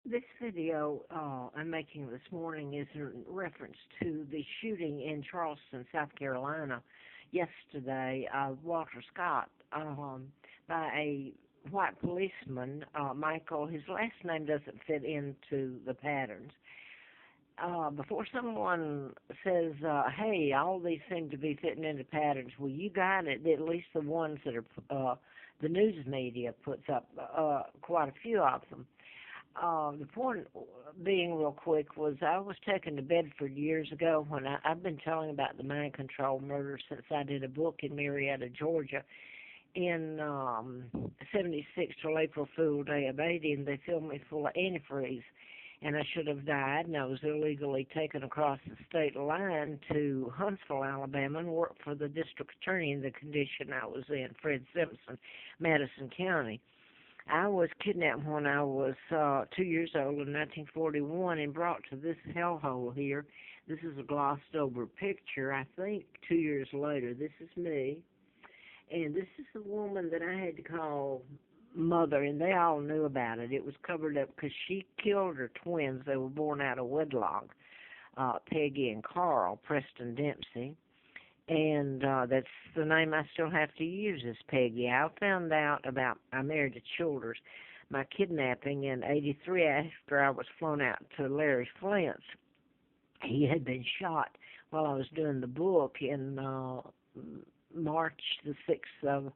This video I'm making this morning is in reference to the shooting in Charleston, South Carolina yesterday of Walter Scott by a white policeman, Michael. His last name doesn't fit into the patterns. Before someone says, hey, all these seem to be fitting into patterns, well, you got it, at least the ones that are the news media puts up, quite a few of them. The point being real quick was I was taken to Bedford years ago when I've been telling about the mind control murder since I did a book in Marietta, Georgia in 76 till April Fool Day of 80, and they filled me full of antifreeze. And I should have died, and I was illegally taken across the state line to Huntsville, Alabama, and worked for the district attorney in the condition I was in, Fred Simpson, Madison County. I was kidnapped when I was 2 years old in 1941 and brought to this hellhole here. This is a glossed over picture, I think 2 years later. This is me, and this is the woman that I had to call Mother, and they all knew about it. It was covered up because she killed her twins. They were born out of wedlock, Peggy and Carl, Preston Dempsey. And that's the name I still have to use is Peggy. I found out about, I married to Childers, my kidnapping in 83 after I was flown out to Larry Flint's. He had been shot while I was doing the book in March the 6th of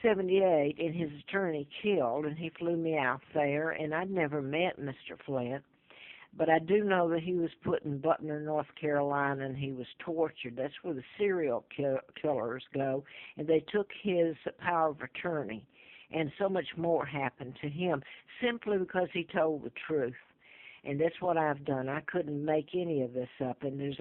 78, and his attorney killed, and he flew me out there, and I'd never met Mr. Flint. But I do know that he was put in Butner, North Carolina, and he was tortured. That's where the serial killers go. And they took his power of attorney. And so much more happened to him simply because he told the truth. And that's what I've done. I couldn't make any of this up. And there's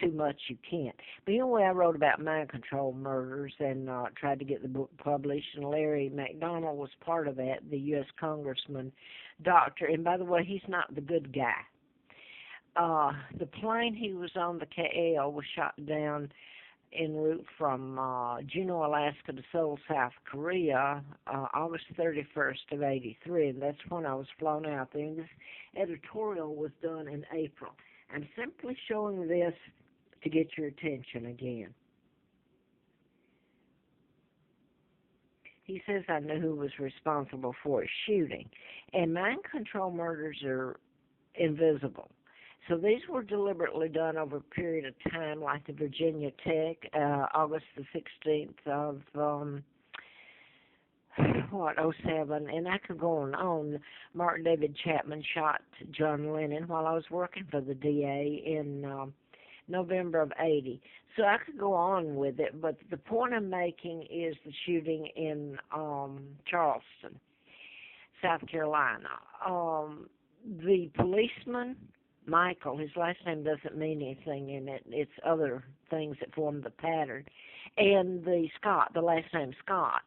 too much you can't. But anyway, I wrote about mind control murders and tried to get the book published. And Larry McDonald was part of that, the U.S. Congressman, doctor. And by the way, he's not the good guy. The plane he was on, the KL, was shot down en route from Juneau, Alaska to Seoul, South Korea, August 31st of 83, and that's when I was flown out there. And this editorial was done in April. I'm simply showing this to get your attention again. He says I knew who was responsible for his shooting, and mind control murders are invisible. So these were deliberately done over a period of time, like the Virginia Tech, August the 16th of, '07, and I could go on. Mark David Chapman shot John Lennon while I was working for the DA in November of 80. So I could go on with it, but the point I'm making is the shooting in Charleston, South Carolina. The policeman, Michael, his last name doesn't mean anything in it. It's other things that form the pattern. And the Scott, the last name Scott,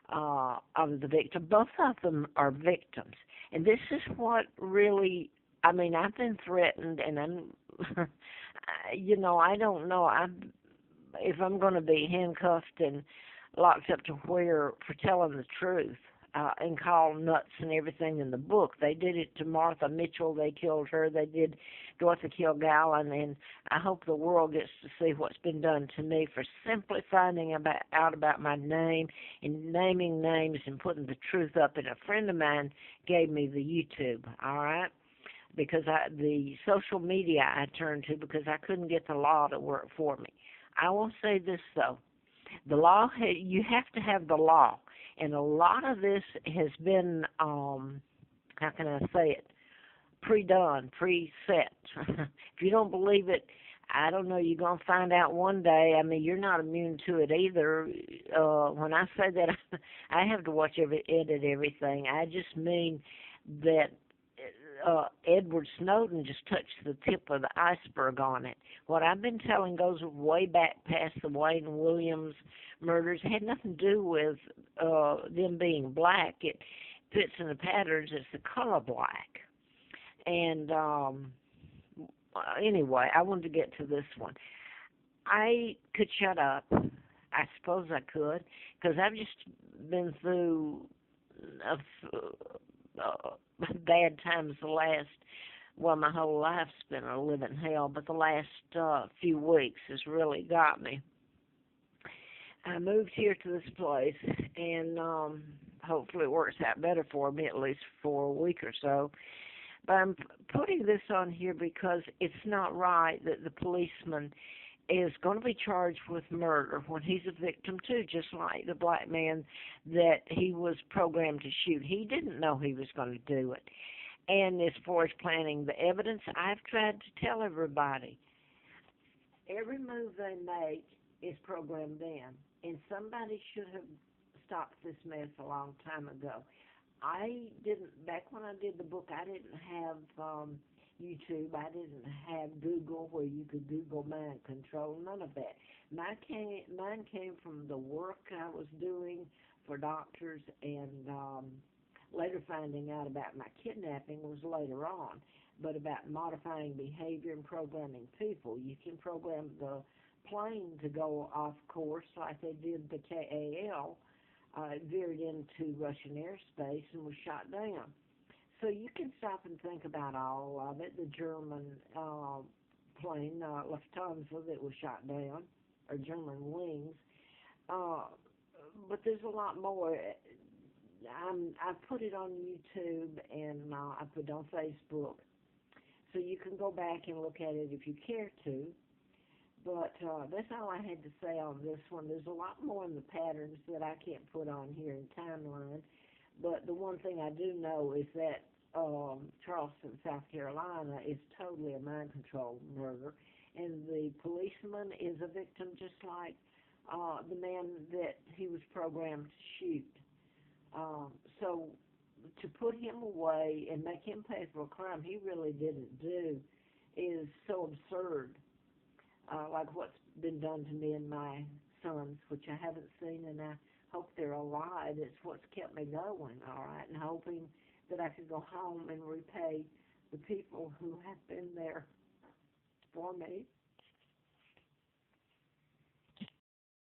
of the victim, both of them are victims. And this is what really, I've been threatened, and I'm, I don't know if I'm going to be handcuffed and locked up to where for telling the truth. And called nuts and everything in the book. They did it to Martha Mitchell. They killed her. They did Dorothy Kilgallen, and I hope the world gets to see what's been done to me for simply finding out about my name and naming names and putting the truth up. And a friend of mine gave me the YouTube, all right, because the social media I turned to because I couldn't get the law to work for me. I will say this, though. The law, you have to have the law. And a lot of this has been, how can I say it, pre-done, pre-set. If you don't believe it, I don't know, you're going to find out one day. You're not immune to it either. When I say that, I have to edit everything. I just mean that Edward Snowden just touched the tip of the iceberg on it. What I've been telling goes way back past the Wayne Williams murders. It had nothing to do with them being black. It fits in the patterns. It's the color black. And anyway, I wanted to get to this one. I could shut up. I suppose I could, because I've just been through bad times my whole life's been a living hell, but the last few weeks has really got me. I moved here to this place, and hopefully it works out better for me, at least for a week or so. But I'm putting this on here because it's not right that the policeman is going to be charged with murder when he's a victim too, just like the black man that he was programmed to shoot. He didn't know he was going to do it. And as far as planning the evidence, I've tried to tell everybody, every move they make is programmed in, and somebody should have stopped this mess a long time ago. Back when I did the book, I didn't have YouTube. I didn't have Google where you could Google mind control, none of that. Mine came from the work I was doing for doctors, and later finding out about my kidnapping was later on. But about modifying behavior and programming people, you can program the plane to go off course like they did the KAL. It veered into Russian airspace and was shot down. So you can stop and think about all of it. The German plane, Lufthansa, that was shot down, or German wings. But there's a lot more. I put it on YouTube, and I put it on Facebook. So you can go back and look at it if you care to. But that's all I had to say on this one. There's a lot more in the patterns that I can't put on here in timeline. But the one thing I do know is that Charleston, South Carolina is totally a mind control murder. And the policeman is a victim just like the man that he was programmed to shoot. So to put him away and make him pay for a crime he really didn't do is so absurd. Like what's been done to me and my sons, which I haven't seen, and I hope they're alive. It's what's kept me going, all right, and hoping that I could go home and repay the people who have been there for me.